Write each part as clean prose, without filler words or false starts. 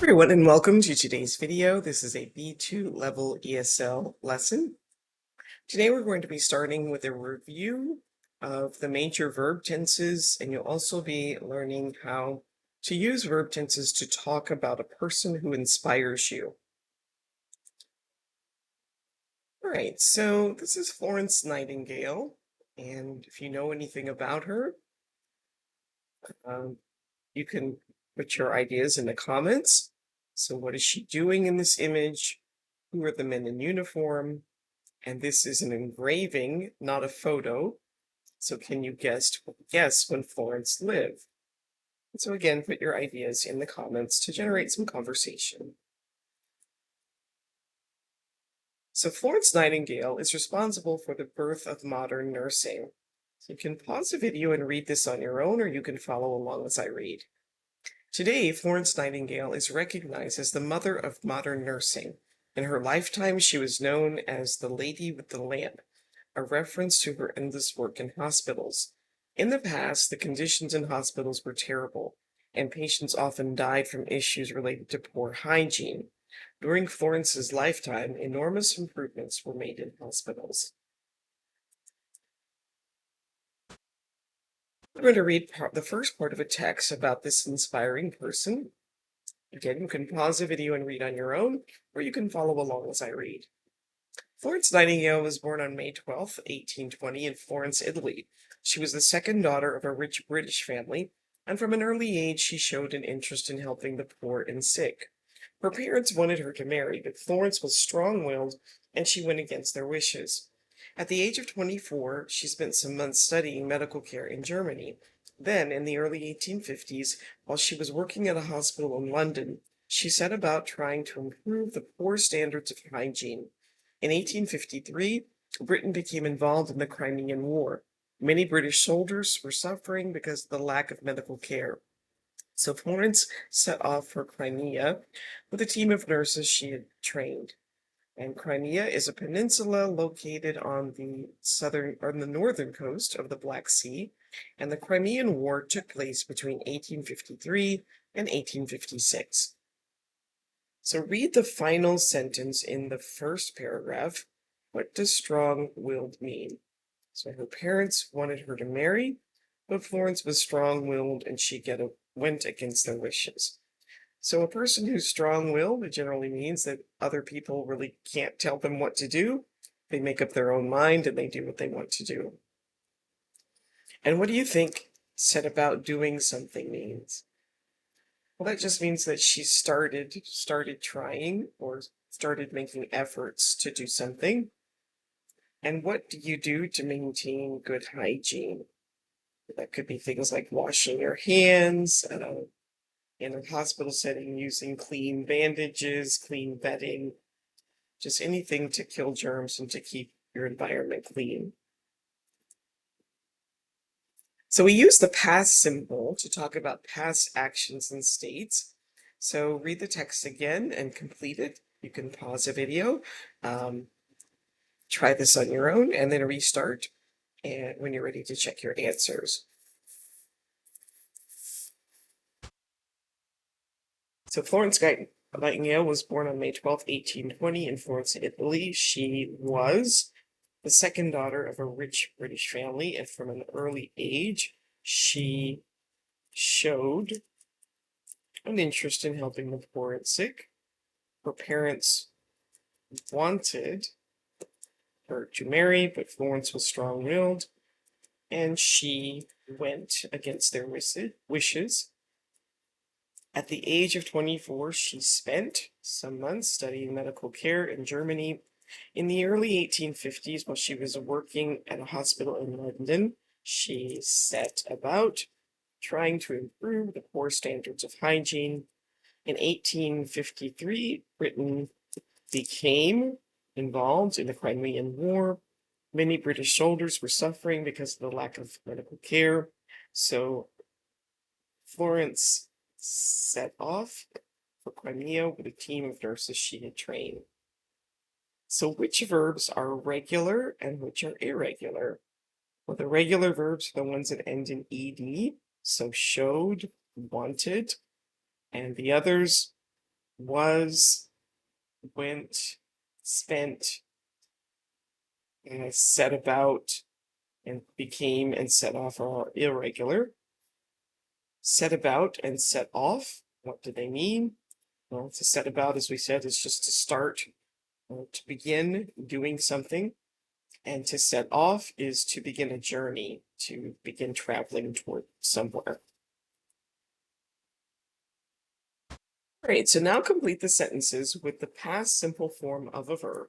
Everyone, and welcome to today's video. This is a B2 level ESL lesson. Today we're going to be starting with a review of the major verb tenses, and you'll also be learning how to use verb tenses to talk about a person who inspires you. All right, so this is Florence Nightingale, and if you know anything about her, you can put your ideas in the comments. So what is she doing in this image? Who are the men in uniform? And this is an engraving, not a photo. So can you guess when Florence lived? And so again, put your ideas in the comments to generate some conversation. So Florence Nightingale is responsible for the birth of modern nursing. So you can pause the video and read this on your own, or you can follow along as I read. Today, Florence Nightingale is recognized as the mother of modern nursing. In her lifetime, she was known as the Lady with the Lamp, a reference to her endless work in hospitals. In the past, the conditions in hospitals were terrible, and patients often died from issues related to poor hygiene. During Florence's lifetime, enormous improvements were made in hospitals. I'm going to read the first part of a text about this inspiring person. Again, you can pause the video and read on your own, or you can follow along as I read. Florence Nightingale was born on May 12, 1820, in Florence, Italy. She was the second daughter of a rich British family, and from an early age she showed an interest in helping the poor and sick. Her parents wanted her to marry, but Florence was strong-willed, and she went against their wishes. At the age of 24, she spent some months studying medical care in Germany. Then, in the early 1850s, while she was working at a hospital in London, she set about trying to improve the poor standards of hygiene. In 1853, Britain became involved in the Crimean War. Many British soldiers were suffering because of the lack of medical care. So Florence set off for Crimea with a team of nurses she had trained. And Crimea is a peninsula located on the northern coast of the Black Sea, and the Crimean War took place between 1853 and 1856. So read the final sentence in the first paragraph. What does strong-willed mean? So her parents wanted her to marry, but Florence was strong-willed and she went against their wishes. So a person who's strong-willed, it generally means that other people really can't tell them what to do. They make up their own mind and they do what they want to do. And what do you think set about doing something means? Well, that just means that she started trying or started making efforts to do something. And what do you do to maintain good hygiene? That could be things like washing your hands, in a hospital setting, using clean bandages, clean bedding, just anything to kill germs and to keep your environment clean. So we use the past simple to talk about past actions and states. So read the text again and complete it. You can pause the video, try this on your own, and then restart and when you're ready to check your answers. So Florence Nightingale was born on May 12, 1820 in Florence, Italy. She was the second daughter of a rich British family, and from an early age, she showed an interest in helping the poor and sick. Her parents wanted her to marry, but Florence was strong-willed, and she went against their wishes. At the age of 24, she spent some months studying medical care in Germany. In the early 1850s, while she was working at a hospital in London, she set about trying to improve the poor standards of hygiene. In 1853, Britain became involved in the Crimean War. Many British soldiers were suffering because of the lack of medical care. So Florence set off for Crimea with a team of nurses she had trained. So which verbs are regular and which are irregular? Well, the regular verbs are the ones that end in ed, so showed, wanted, and the others was, went, spent, set about, and became and set off are irregular. Set about and set off, what do they mean? Well, to set about, as we said, is just to start or to begin doing something. And to set off is to begin a journey, to begin traveling toward somewhere. All right, so now complete the sentences with the past simple form of a verb.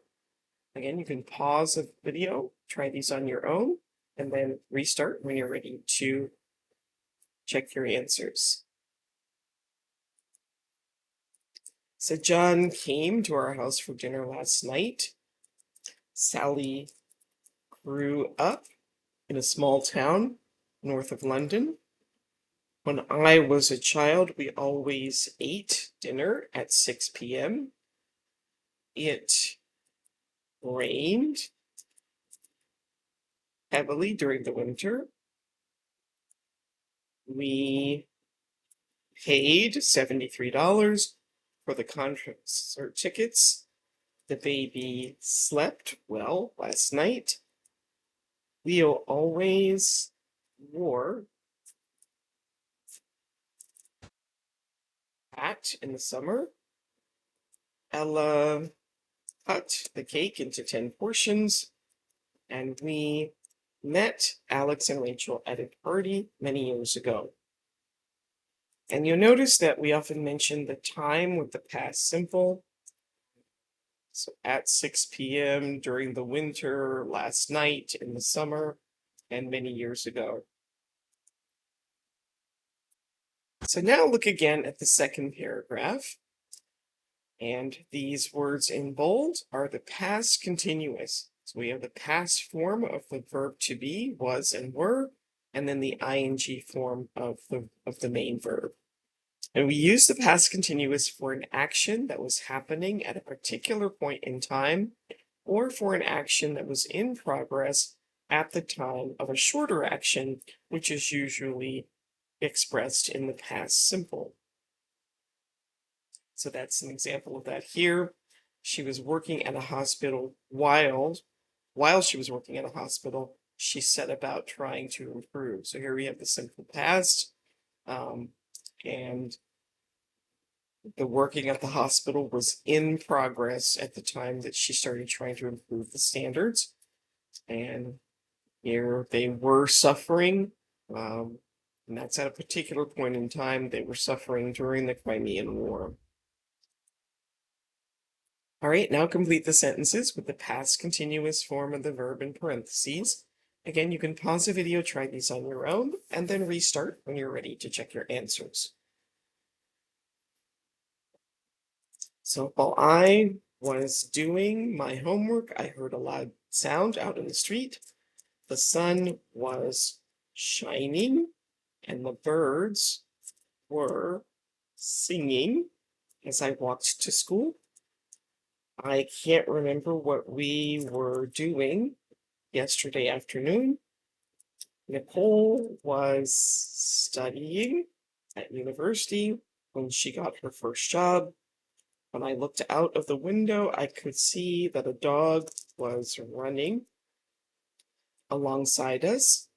Again, you can pause the video, try these on your own, and then restart when you're ready to check your answers. So John came to our house for dinner last night. Sally grew up in a small town north of London. When I was a child, we always ate dinner at 6 p.m. It rained heavily during the winter. We paid $73 for the concert tickets. The baby slept well last night. Leo always wore a hat in the summer. Ella cut the cake into 10 portions. And we met Alex and Rachel at a party many years ago. And you'll notice that we often mention the time with the past simple. So at 6 p.m. during the winter, last night in the summer, and many years ago. So now look again at the second paragraph. And these words in bold are the past continuous. So we have the past form of the verb to be, was and were, and then the ing form of the main verb. And we use the past continuous for an action that was happening at a particular point in time, or for an action that was in progress at the time of a shorter action, which is usually expressed in the past simple. So that's an example of that here. She was working at a hospital while she was working at a hospital, she set about trying to improve. So here we have the simple past, and the working at the hospital was in progress at the time that she started trying to improve the standards. And here they were suffering, and that's at a particular point in time. They were suffering during the Crimean War. All right, now complete the sentences with the past continuous form of the verb in parentheses. Again, you can pause the video, try these on your own, and then restart when you're ready to check your answers. So while I was doing my homework, I heard a loud sound out in the street. The sun was shining, and the birds were singing as I walked to school. I can't remember what we were doing yesterday afternoon. Nicole was studying at university when she got her first job. When I looked out of the window, I could see that a dog was running alongside us.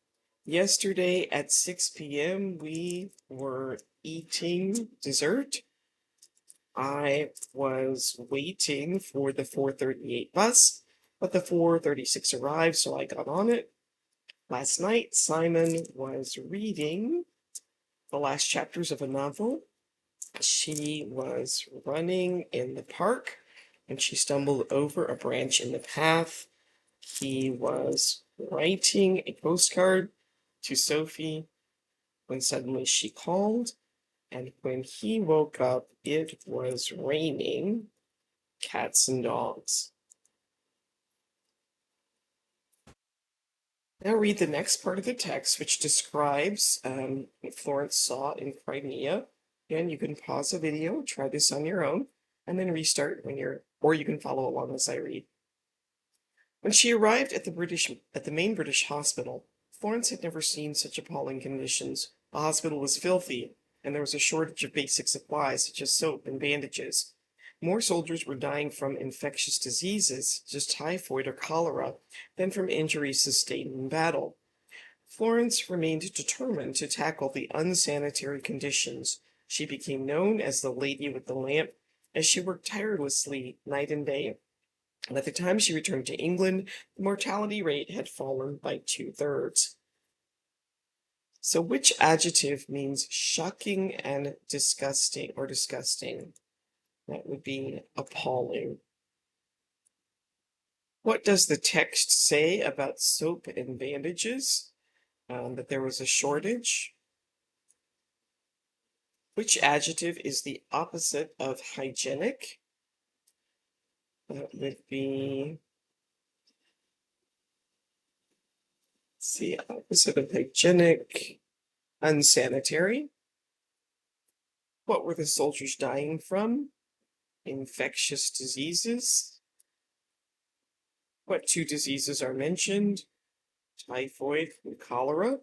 Yesterday at 6 p.m., we were eating dessert. I was waiting for the 4:38 bus, but the 4:36 arrived, so I got on it. Last night, Simon was reading the last chapters of a novel. She was running in the park, and she stumbled over a branch in the path. He was writing a postcard to Sophie when suddenly she called. And when he woke up, it was raining cats and dogs. Now read the next part of the text, which describes what Florence saw in Crimea. Again, you can pause the video, try this on your own, and then restart or you can follow along as I read. When she arrived at the main British hospital, Florence had never seen such appalling conditions. The hospital was filthy, and there was a shortage of basic supplies such as soap and bandages. More soldiers were dying from infectious diseases, just typhoid or cholera, than from injuries sustained in battle. Florence remained determined to tackle the unsanitary conditions. She became known as the Lady with the Lamp, as she worked tirelessly night and day. By the time she returned to England, the mortality rate had fallen by 2/3. So which adjective means shocking and disgusting or disgusting? That would be appalling. What does the text say about soap and bandages? That there was a shortage. Which adjective is the opposite of hygienic? That would be, let's see, opposite of hygienic, unsanitary. What were the soldiers dying from? Infectious diseases. What two diseases are mentioned? Typhoid and cholera.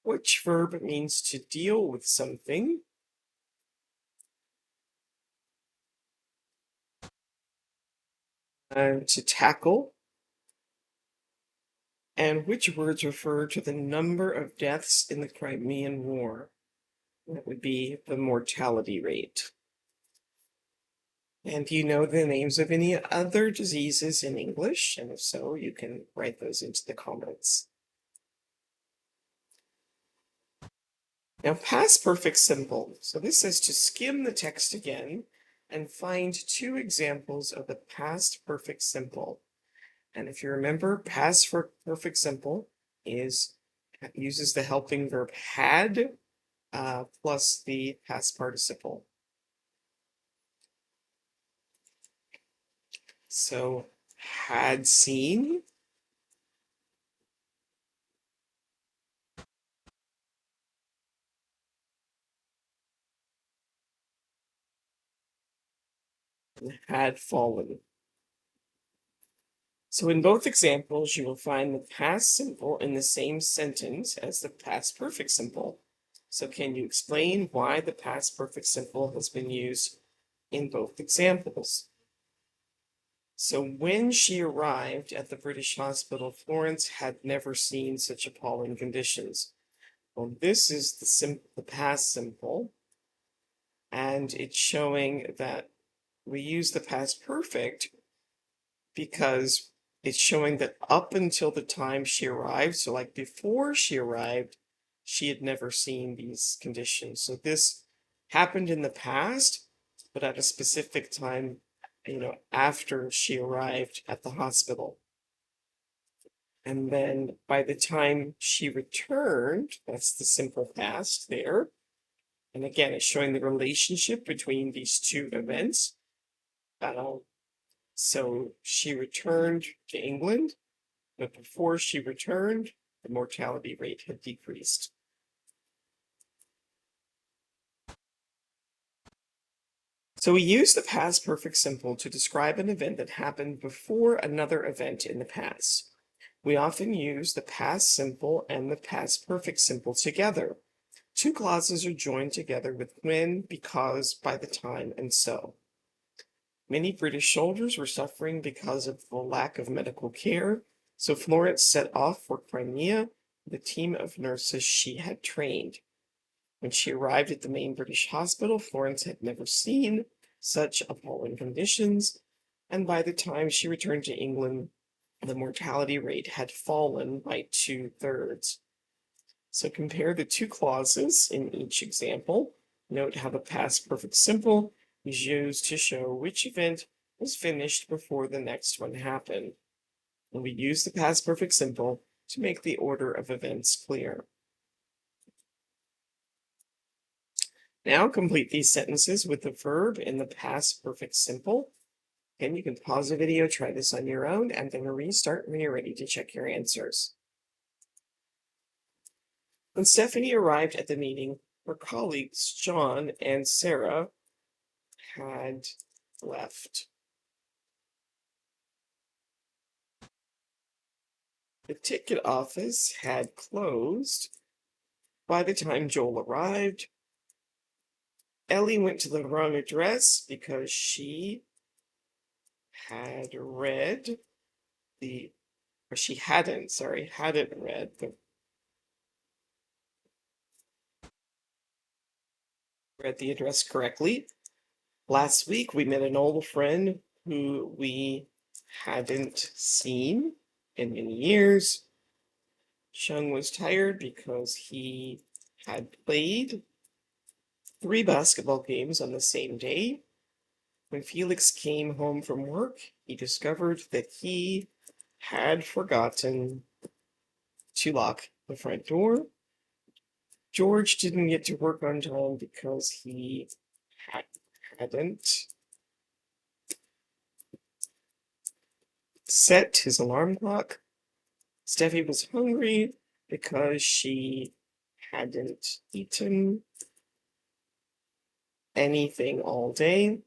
Which verb means to deal with something? And to tackle. And which words refer to the number of deaths in the Crimean War? That would be the mortality rate. And do you know the names of any other diseases in English? And if so, you can write those into the comments. Now, past perfect simple. So this says to skim the text again and find two examples of the past perfect simple. And if you remember, past perfect simple uses the helping verb had plus the past participle. So had seen, had fallen. So in both examples, you will find the past simple in the same sentence as the past perfect simple. So can you explain why the past perfect simple has been used in both examples? So when she arrived at the British hospital, Florence had never seen such appalling conditions. Well, this is the past simple, and it's showing that we use the past perfect because it's showing that up until the time she arrived, so like before she arrived, she had never seen these conditions. So this happened in the past, but at a specific time, after she arrived at the hospital. And then by the time she returned, that's the simple past there. And again, it's showing the relationship between these two events. So she returned to England, but before she returned, the mortality rate had decreased. So we use the past perfect simple to describe an event that happened before another event in the past. We often use the past simple and the past perfect simple together. Two clauses are joined together with when, because, by the time, and so. Many British soldiers were suffering because of the lack of medical care, so Florence set off for Crimea with a team of nurses she had trained. When she arrived at the main British hospital, Florence had never seen such appalling conditions, and by the time she returned to England, the mortality rate had fallen by 2/3. So compare the two clauses in each example. Note how the past perfect simple is used to show which event was finished before the next one happened. And we use the past perfect simple to make the order of events clear. Now complete these sentences with the verb in the past perfect simple. Again, you can pause the video, try this on your own, and then restart when you're ready to check your answers. When Stephanie arrived at the meeting, her colleagues John and Sarah had left. The ticket office had closed by the time Joel arrived. Ellie went to the wrong address because she had read the, or she hadn't, sorry, hadn't read the address correctly. Last week we met an old friend who we hadn't seen in many years. Shung was tired because he had played 3 basketball games on the same day. When Felix came home from work, he discovered that he had forgotten to lock the front door. George didn't get to work on time because he hadn't set his alarm clock. Steffi was hungry because she hadn't eaten anything all day.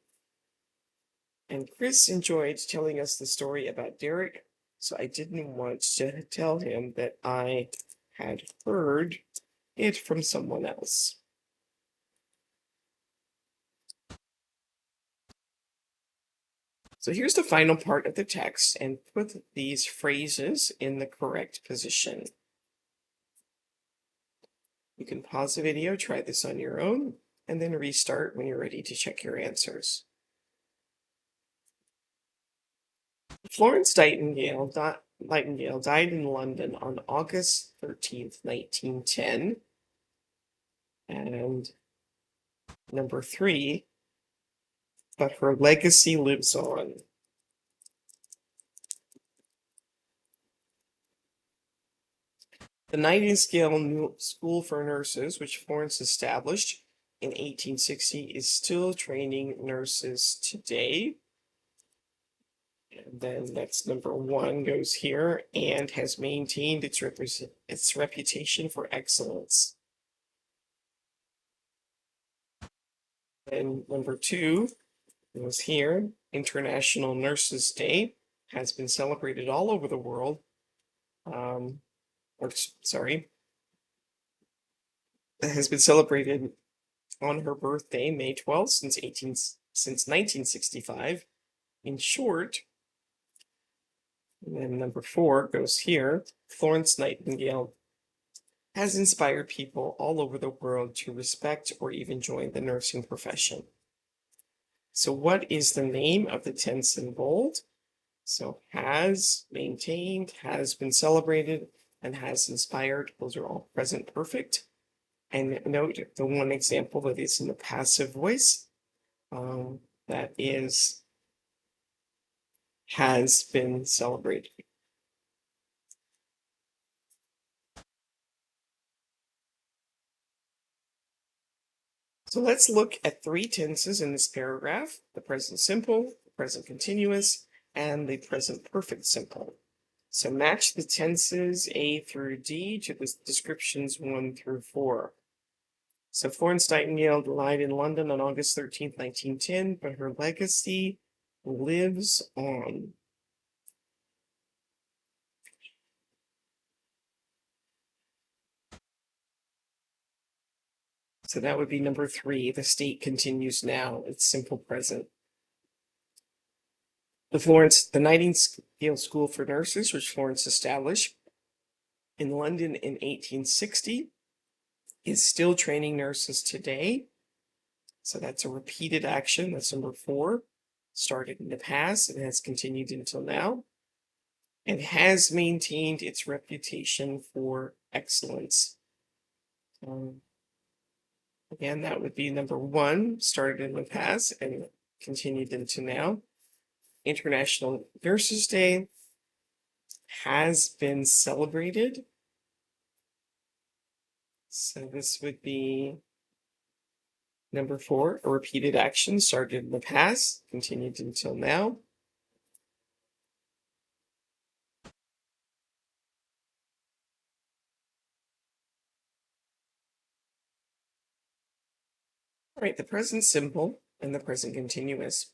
And Chris enjoyed telling us the story about Derek, so I didn't want to tell him that I had heard it from someone else. So here's the final part of the text, and put these phrases in the correct position. You can pause the video, try this on your own, and then restart when you're ready to check your answers. Florence Nightingale died in London on August 13th, 1910. And number 3, but her legacy lives on. The Nightingale School for Nurses, which Florence established in 1860, is still training nurses today. And then that's number 1 goes here, and has maintained its reputation for excellence. And number 2 goes here, International Nurses Day has been celebrated all over the world. Has been celebrated on her birthday, May 12th, since 1965. In short, and then number 4 goes here, Florence Nightingale has inspired people all over the world to respect or even join the nursing profession. So what is the name of the tense in bold? So has, maintained, has been celebrated, and has inspired. Those are all present perfect. And note the one example that is in the passive voice, that is has been celebrated. So let's look at 3 tenses in this paragraph: the present simple, the present continuous, and the present perfect simple. So match the tenses A through D to the descriptions 1 through 4. So Florence Nightingale died in London on August 13th, 1910, but her legacy lives on. So that would be number 3. The state continues now. It's simple present. The Nightingale School for Nurses, which Florence established in London in 1860, is still training nurses today. So that's a repeated action. That's number 4. Started in the past and has continued until now, and has maintained its reputation for excellence. Again, that would be number 1, started in the past and continued into now. International Nurses Day has been celebrated. So this would be number 4, a repeated action, started in the past, continued until now. All right, the present simple and the present continuous.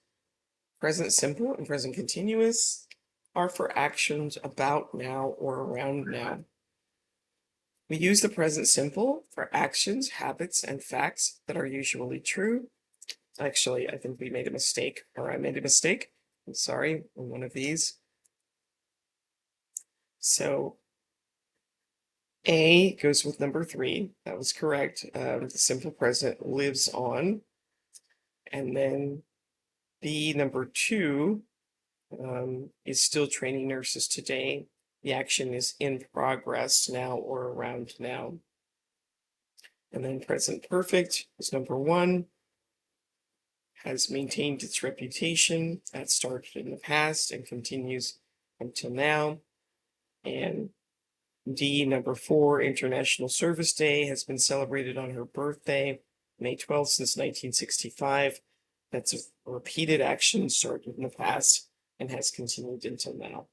Present simple and present continuous are for actions about now or around now. We use the present simple for actions, habits, and facts that are usually true, Actually, I think we made a mistake, or I made a mistake. I'm sorry, on one of these. So A goes with number 3. That was correct. The simple present lives on. And then B, number 2, is still training nurses today. The action is in progress now or around now. And then present perfect is number 1, has maintained its reputation. That started in the past and continues until now. And D, number 4, International Service Day, has been celebrated on her birthday, May 12th, since 1965. That's a repeated action started in the past and has continued until now.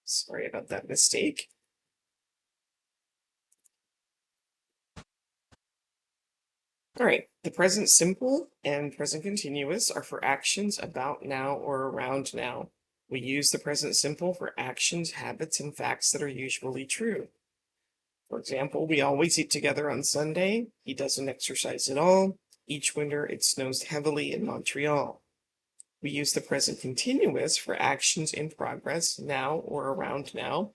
Sorry about that mistake. All right, the present simple and present continuous are for actions about now or around now. We use the present simple for actions, habits, and facts that are usually true. For example, we always eat together on Sunday. He doesn't exercise at all. Each winter it snows heavily in Montreal. We use the present continuous for actions in progress now or around now,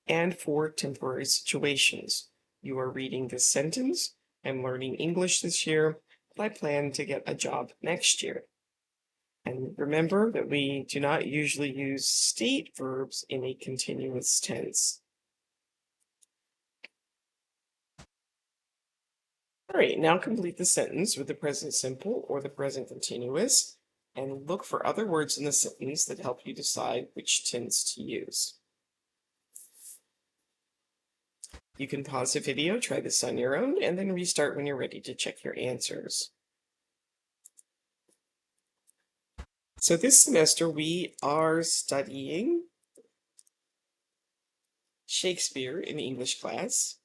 and for temporary situations. You are reading this sentence. I'm learning English this year, but I plan to get a job next year. And remember that we do not usually use state verbs in a continuous tense. All right, now complete the sentence with the present simple or the present continuous, and look for other words in the sentence that help you decide which tense to use. You can pause the video, try this on your own, and then restart when you're ready to check your answers. So this semester we are studying Shakespeare in English class.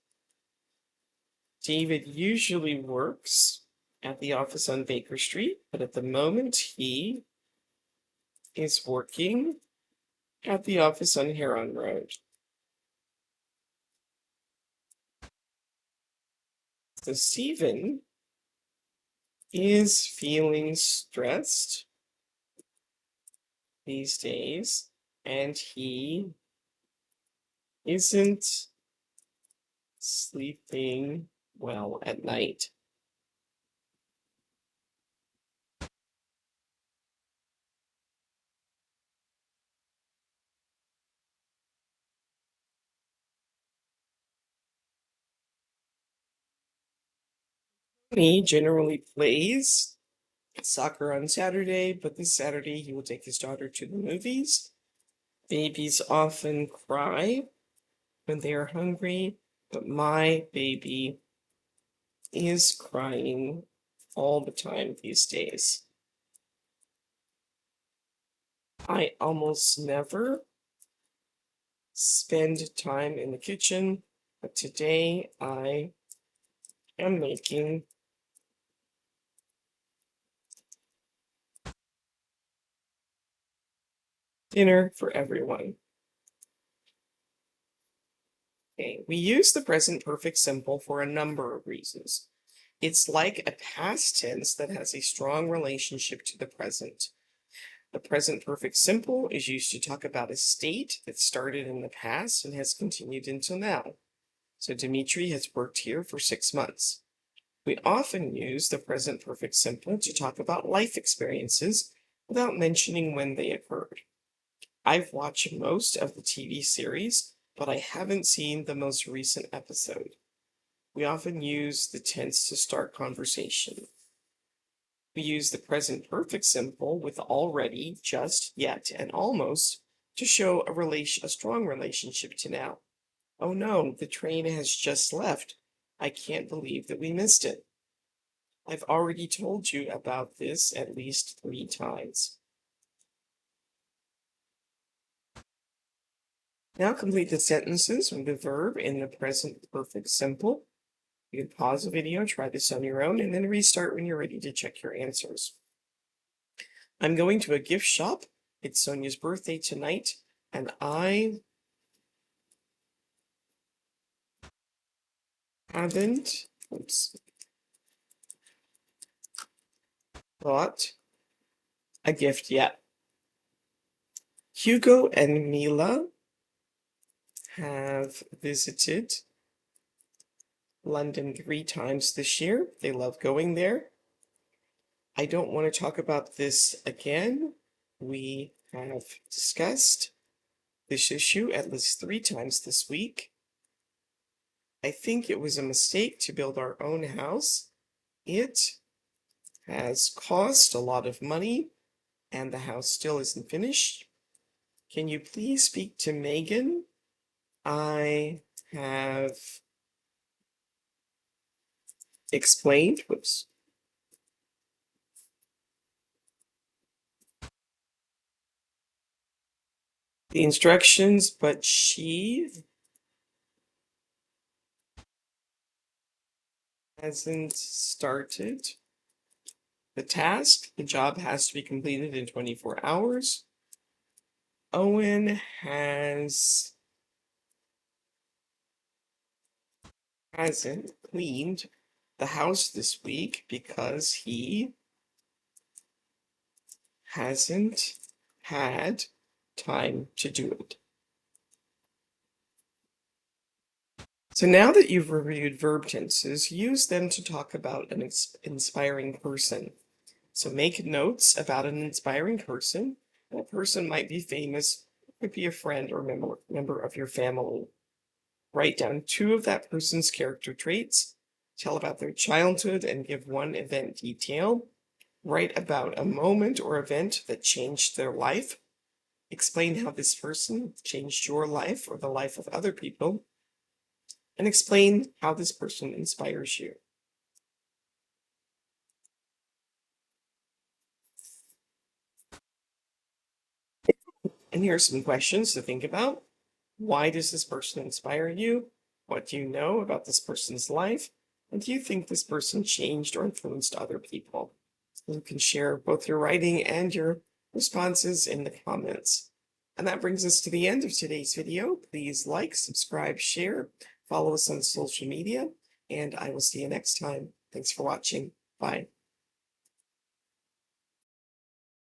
David usually works at the office on Baker Street, but at the moment he is working at the office on Heron Road. So Stephen is feeling stressed these days, and he isn't sleeping well at night. He generally plays soccer on Saturday, but this Saturday he will take his daughter to the movies. Babies often cry when they are hungry, but my baby is crying all the time these days. I almost never spend time in the kitchen, but today I am making dinner for everyone. Okay, we use the present perfect simple for a number of reasons. It's like a past tense that has a strong relationship to the present. The present perfect simple is used to talk about a state that started in the past and has continued until now. So Dimitri has worked here for 6 months. We often use the present perfect simple to talk about life experiences without mentioning when they occurred. I've watched most of the TV series, but I haven't seen the most recent episode. We often use the tense to start conversation. We use the present perfect simple with already, just, yet, and almost to show a strong relationship to now. Oh no, the train has just left. I can't believe that we missed it. I've already told you about this at least 3 times. Now complete the sentences with the verb in the present perfect simple. You can pause the video, try this on your own, and then restart when you're ready to check your answers. I'm going to a gift shop. It's Sonia's birthday tonight, and I haven't, oops, bought a gift yet. Hugo and Mila have visited London 3 times this year. They love going there. I don't want to talk about this again. We have discussed this issue at least 3 times this week. I think it was a mistake to build our own house. It has cost a lot of money and the house still isn't finished. Can you please speak to Megan? I have explained, the instructions, but she hasn't started the task. The job has to be completed in 24 hours. Owen hasn't cleaned the house this week because he hasn't had time to do it. So now that you've reviewed verb tenses, use them to talk about an inspiring person. So make notes about an inspiring person. That person might be famous, could be a friend or member of your family. Write down 2 of that person's character traits. Tell about their childhood and give 1 event detail. Write about a moment or event that changed their life. Explain how this person changed your life or the life of other people. And explain how this person inspires you. And here are some questions to think about. Why does this person inspire you? What do you know about this person's life? And do you think this person changed or influenced other people? You can share both your writing and your responses in the comments. And that brings us to the end of today's video. Please like, subscribe, share, follow us on social media, and I will see you next time. Thanks for watching. Bye.